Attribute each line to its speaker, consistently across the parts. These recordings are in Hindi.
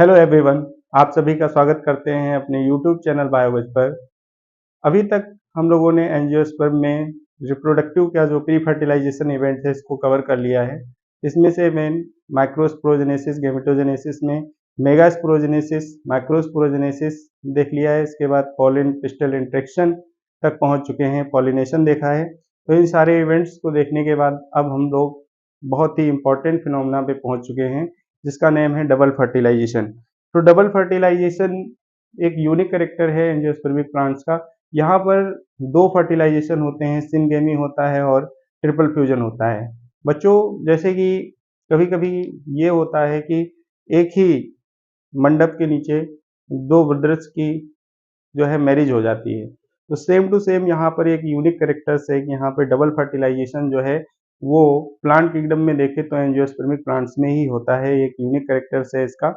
Speaker 1: हेलो एवरीवन, आप सभी का स्वागत करते हैं अपने यूट्यूब चैनल बायोविज पर। अभी तक हम लोगों ने एंजियोस्पर्म में रिप्रोडक्टिव का जो प्री फर्टिलाइजेशन इवेंट है इसको कवर कर लिया है। इसमें से मेन माइक्रोस्पोरोजेनेसिस, गेमेटोजेनेसिस में मेगास्पोरोजेनेसिस, माइक्रोस्पोरोजेनेसिस देख लिया है। इसके बाद पॉलिन पिस्टल इंटरेक्शन तक पहुंच चुके हैं, पॉलिनेशन देखा है। तो इन सारे इवेंट्स को देखने के बाद अब हम लोग बहुत ही इंपॉर्टेंट फिनोमेना पे पहुंच चुके हैं जिसका नेम है डबल फर्टिलाइजेशन। तो डबल फर्टिलाइजेशन एक यूनिक कैरेक्टर है एंजियोस्पर्मिक प्लांट्स का। यहाँ पर दो फर्टिलाइजेशन होते हैं, सिनगेमी होता है और ट्रिपल फ्यूजन होता है। बच्चों, जैसे कि कभी कभी ये होता है कि एक ही मंडप के नीचे दो ब्रदर्स की जो है मैरिज हो जाती है। तो सेम टू सेम यहाँ पर एक यूनिक कैरेक्टर्स है कि यहाँ पर डबल फर्टिलाइजेशन जो है वो प्लांट किंगडम में देखे तो एंजियोस्पर्मिक प्लांट्स में ही होता है। एक यूनिक कैरेक्टर्स है इसका।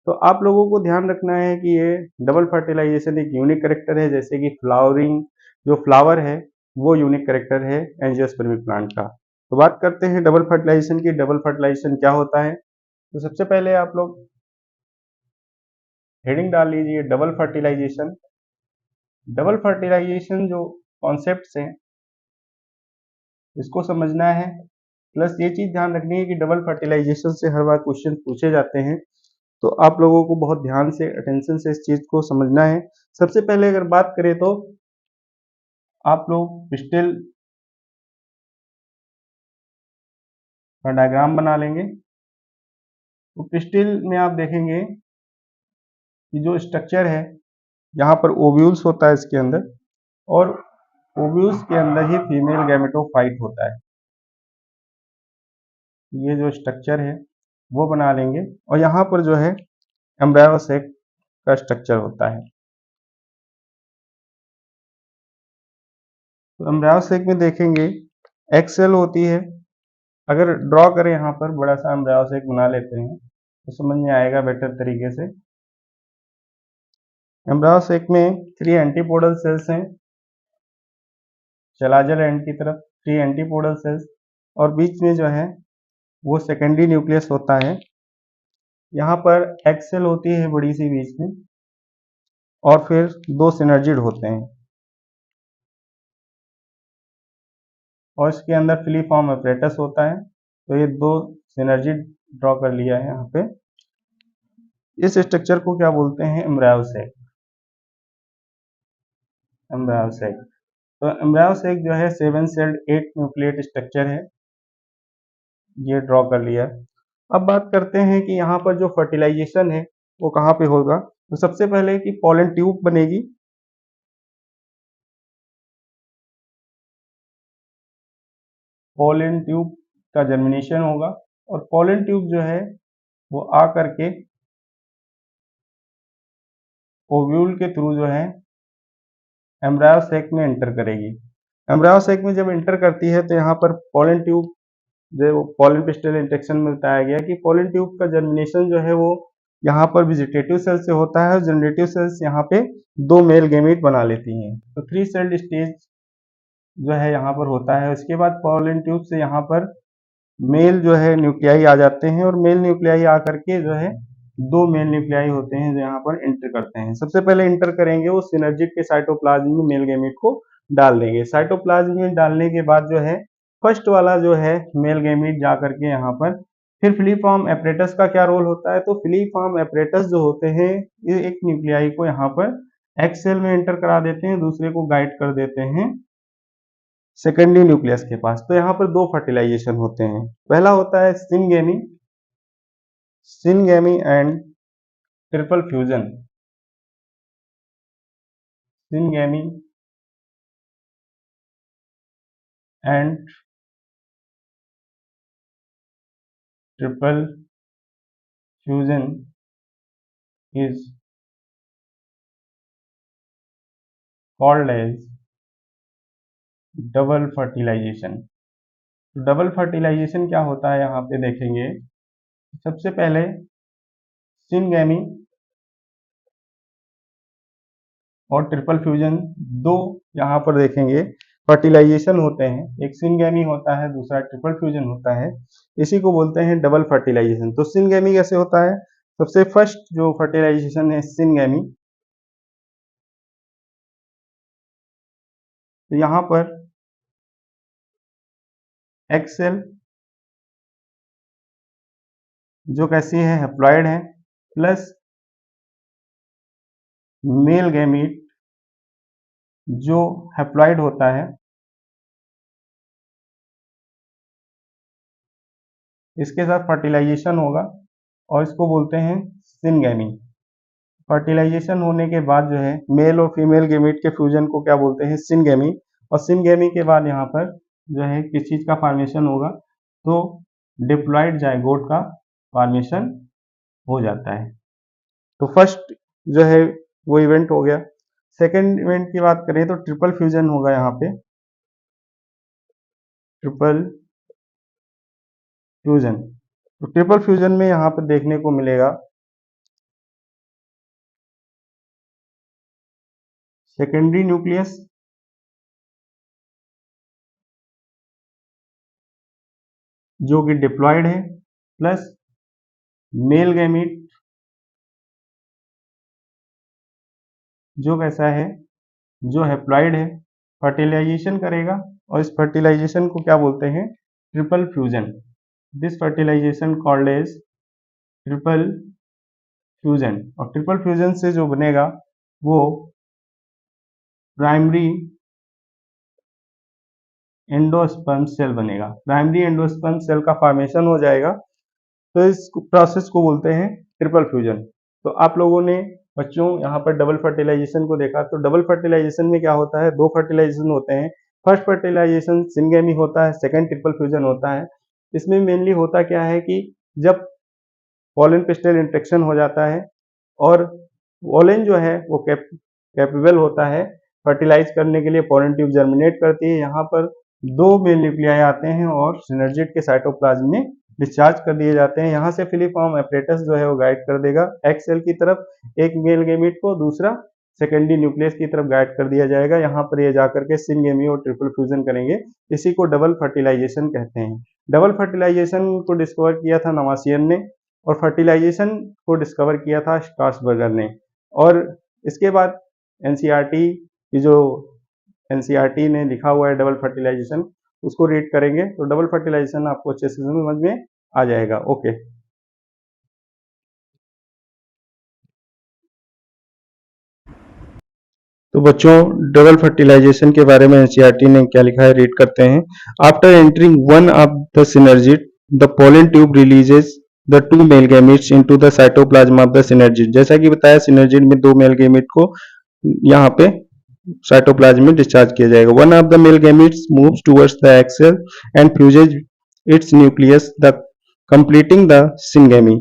Speaker 1: तो आप लोगों को ध्यान रखना है कि ये डबल फर्टिलाइजेशन एक यूनिक कैरेक्टर है, जैसे कि फ्लावरिंग जो फ्लावर है वो यूनिक कैरेक्टर है एंजियोस्पर्मिक प्लांट का। तो बात करते हैं डबल फर्टिलाइजेशन की। डबल फर्टिलाइजेशन क्या होता है? तो सबसे पहले आप लोग हेडिंग डाल लीजिए डबल फर्टिलाइजेशन। डबल फर्टिलाइजेशन जो कॉन्सेप्ट्स हैं इसको समझना है, प्लस ये चीज ध्यान रखनी है कि डबल फर्टिलाइजेशन से हर बार क्वेश्चन पूछे जाते हैं। तो आप लोगों को बहुत ध्यान से, अटेंशन से इस चीज को समझना है। सबसे पहले अगर बात करें तो आप लोग पिस्टिल का डायग्राम बना लेंगे। तो पिस्टिल में आप देखेंगे कि जो स्ट्रक्चर है यहाँ पर ओव्यूल्स होता है इसके अंदर, और ओव्यूल्स के अंदर ही फीमेल गैमेटोफाइट होता है। ये जो स्ट्रक्चर है वो बना लेंगे, और यहाँ पर जो है एम्ब्रायो सेक का स्ट्रक्चर होता है। तो एम्ब्रायो सेक में देखेंगे एक्सेल होती है। अगर ड्रॉ करें यहाँ पर बड़ा सा एम्ब्रायो सेक बना लेते हैं तो समझ में आएगा बेटर तरीके से। एम्ब्रायो सेक में 3 एंटीपोडल सेल्स हैं, चलाजल एंड की तरफ 3 एंटीपोडल सेल्स, और बीच में जो है वो सेकेंडरी न्यूक्लियस होता है। यहाँ पर एक्सेल होती है बड़ी सी बीच में, और फिर दो सिनर्जिड होते हैं, और इसके अंदर फिलीफॉर्म एपरेटस होता है। तो ये दो सिनर्जिड ड्रॉ कर लिया है यहाँ पे। इस स्ट्रक्चर को क्या बोलते हैं? एम्ब्रायो सेक। एम्ब्रायो सेक। तो एम्ब्रायो सेक जो है 7 सेल्ड 8 न्यूक्लिएट स्ट्रक्चर है, ये ड्रॉ कर लिया। अब बात करते हैं कि यहाँ पर जो फर्टिलाइजेशन है वो कहाँ पे होगा। तो सबसे पहले कि पॉलन ट्यूब बनेगी। पॉलन ट्यूब का जर्मिनेशन होगा, और पॉलन ट्यूब जो है वो आ करके ओव्यूल के थ्रू जो है एम्ब्रायो सेक में एंटर करेगी। एम्ब्रायो सेक में जब एंटर करती है तो यहाँ पर पॉलन ट्यूब जो पॉलन पिस्टल इंटेक्शन में बताया गया कि पॉलन ट्यूब का जर्मिनेशन जो है वो यहाँ पर वेजिटेटिव सेल से होता है, और जनरेटिव सेल्स यहाँ पे दो मेल गेमीट बना लेती हैं। तो 3 सेल्ड स्टेज जो है यहाँ पर होता है। उसके बाद पॉलन ट्यूब से यहाँ पर मेल जो है न्यूक्लियाई आ जाते हैं, और मेल न्यूक्लियाई आकर के जो है दो मेल न्यूक्लियाई होते हैं जो यहाँ पर एंटर करते हैं। सबसे पहले एंटर करेंगे वो सिनर्जिड के साइटोप्लाज्म में मेल गैमीट को डाल देंगे। साइटोप्लाज्म में डालने के बाद जो है फर्स्ट वाला जो है मेल गैमीट जा करके यहाँ पर फिर फिलीफॉर्म एपरेटस का क्या रोल होता है? तो फिलीफॉर्म एपरेटस जो होते हैं ये एक न्यूक्लियाई को यहाँ पर एक्सेल में एंटर करा देते हैं, दूसरे को गाइड कर देते हैं सेकेंडरी न्यूक्लियस के पास। तो यहाँ पर दो फर्टिलाइजेशन होते हैं। पहला होता है syngamy, syngamy and triple fusion. Syngamy and triple fusion is called as double fertilization. Double fertilization क्या होता है यहाँ पे देखेंगे। सबसे पहले सिनगेमी और ट्रिपल फ्यूजन दो यहाँ पर देखेंगे फर्टिलाइजेशन होते हैं। एक सिनगेमी होता है, दूसरा ट्रिपल फ्यूजन होता है। इसी को बोलते हैं डबल फर्टिलाइजेशन। तो सिनगेमी कैसे होता है? सबसे फर्स्ट जो फर्टिलाइजेशन है सिनगेमी। तो यहाँ पर एग सेल जो कैसी है, हैप्लॉइड है, प्लस मेल गैमीट जो हैप्लॉइड होता है, इसके साथ फर्टिलाइजेशन होगा और इसको बोलते हैं सिनगेमी। फर्टिलाइजेशन होने के बाद जो है मेल और फीमेल गैमीट के फ्यूजन को क्या बोलते हैं, सिनगेमी। और सिनगेमी के बाद यहाँ पर जो है किस चीज़ का फॉर्मेशन होगा, तो डिप्लॉइड जाइगोट का फॉर्मेशन हो जाता है। तो फर्स्ट जो है वो इवेंट हो गया। सेकेंड इवेंट की बात करें तो ट्रिपल फ्यूजन होगा यहाँ पे, ट्रिपल फ्यूजन। तो ट्रिपल फ्यूजन में यहाँ पर देखने को मिलेगा सेकेंडरी न्यूक्लियस जो कि डिप्लॉयड है, प्लस मेल गैमीट जो कैसा है, जो हैप्लॉइड है, फर्टिलाइजेशन करेगा और इस फर्टिलाइजेशन को क्या बोलते हैं, triple fusion. This fertilization called as triple fusion. और ट्रिपल फ्यूजन से जो बनेगा वो प्राइमरी एंडोस्पर्म सेल बनेगा। प्राइमरी एंडोस्पर्म सेल का फॉर्मेशन हो जाएगा। तो इस प्रोसेस को बोलते हैं ट्रिपल फ्यूजन। तो आप लोगों ने बच्चों यहाँ पर डबल फर्टिलाइजेशन को देखा। तो डबल फर्टिलाइजेशन में क्या होता है, दो फर्टिलाइजेशन होते हैं। फर्स्ट फर्टिलाइजेशन सिनगेमी होता है, सेकेंड ट्रिपल फ्यूजन होता है। इसमें मेनली होता क्या है कि जब पॉलन पिस्टल इंट्रैक्शन हो जाता है और पॉलन जो है वो कैपेबल होता है फर्टिलाइज करने के लिए, पॉलन ट्यूब जर्मिनेट करती है। यहाँ पर दो मेल न्यूक्लियाई आते हैं और सिनर्जिड के साइटोप्लाज्म में डिस्चार्ज कर दिए जाते हैं। यहाँ से फिलीफॉर्म एपरेटस जो है वो गाइड कर देगा एग सेल की तरफ, एक मेल गैमीट को, दूसरा सेकेंडरी न्यूक्लियस की तरफ गाइड कर दिया जाएगा। यहाँ पर ये जाकर के सिनगेमी और ट्रिपल फ्यूजन करेंगे। इसी को डबल फर्टिलाइजेशन कहते हैं। डबल फर्टिलाइजेशन को डिस्कवर किया था नवासियन ने और फर्टिलाइजेशन को डिस्कवर किया था स्ट्रासबर्गर ने। और इसके बाद एनसीईआरटी की जो एनसीईआरटी ने लिखा हुआ है डबल फर्टिलाइजेशन, उसको रीड करेंगे तो डबल फर्टिलाइजेशन आपको अच्छे से समझ में आ जाएगा। ओके, तो बच्चों डबल फर्टिलाइजेशन के बारे में एनसीईआरटी ने क्या लिखा है रीड करते हैं। After entering one of the synergid the pollen tube releases the two male gametes into the cytoplasm of the synergid. जैसा कि बताया सिनर्जिड में दो मेल गैमीट को यहाँ पे साइटोप्लाज्म में डिस्चार्ज किया जाएगा। One of the male gametes moves towards the egg cell and fuses its nucleus the completing the syngamy.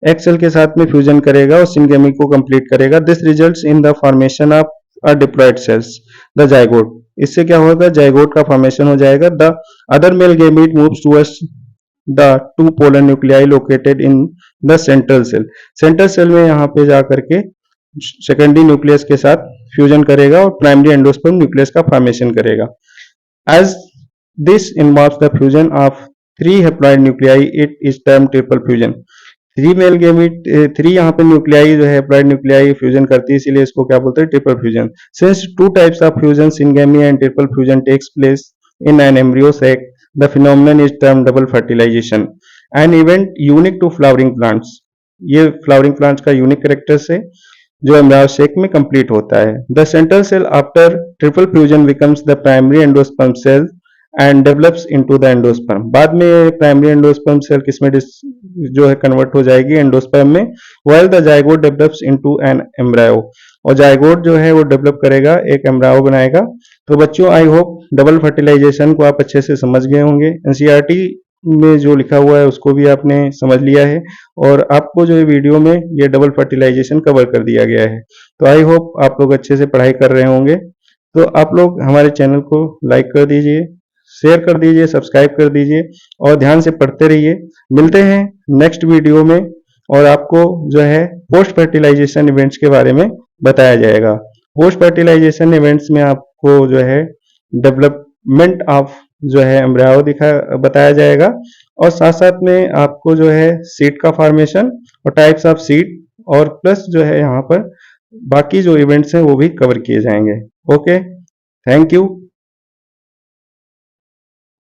Speaker 1: Egg cell के साथ में फ्यूजन करेगा और सिनगेमी को कंप्लीट करेगा। This results in the formation of a diploid cells the zygote. इससे क्या होगा, जाइगोट का फॉर्मेशन हो जाएगा। The other male gamete moves towards the two polar nuclei located in the central cell. Central cell में यहाँ पे जाकर के सेकेंडरी न्यूक्लियस के साथ फ्यूजन करेगा और प्राइमरी एंडोस्पर्म न्यूक्लियस का फॉर्मेशन करेगा। As this involves the fusion of three haploid nuclei it is term triple fusion. Three male gamete, three यहाँ पे न्यूक्लियाई जो है हैप्लॉइड न्यूक्लियाई फ्यूजन करती है, इसीलिए इसको क्या बोलते हैं, triple fusion. Since two types of fusion syngamy and triple fusion takes place in an embryo sac, the phenomenon is term double fertilization, an event unique to flowering plants. ये फ्लावरिंग प्लांट्स का यूनिक कैरेक्टर से जो एम्ब्रियो सेक में कंप्लीट होता है। The central cell after triple fusion becomes the primary endosperm cell and develops into the endosperm. बाद में प्राइमरी एंडोस्पर्म सेल किसमें जो है कन्वर्ट हो जाएगी, एंडोस्पर्म में। While the zygote develops into an embryo, और जाइगोट जो है वो डेवलप करेगा, एक एम्ब्रायो बनाएगा। तो बच्चों आई होप डबल फर्टिलाइजेशन को आप अच्छे से समझ गए होंगे। एनसीईआरटी में जो लिखा हुआ है उसको भी आपने समझ लिया है और आपको जो है वीडियो में ये डबल फर्टिलाइजेशन कवर कर दिया गया है। तो आई होप आप लोग अच्छे से पढ़ाई कर रहे होंगे। तो आप लोग हमारे चैनल को लाइक कर दीजिए, शेयर कर दीजिए, सब्सक्राइब कर दीजिए और ध्यान से पढ़ते रहिए। मिलते हैं नेक्स्ट वीडियो में और आपको जो है पोस्ट फर्टिलाइजेशन इवेंट्स के बारे में बताया जाएगा। पोस्ट फर्टिलाइजेशन इवेंट्स में आपको जो है डेवलपमेंट ऑफ जो है एम्ब्रायो बताया जाएगा और साथ साथ में आपको जो है सीड का फॉर्मेशन और टाइप्स ऑफ सीड और प्लस जो है यहाँ पर बाकी जो इवेंट्स हैं वो भी कवर किए जाएंगे। Okay, thank you.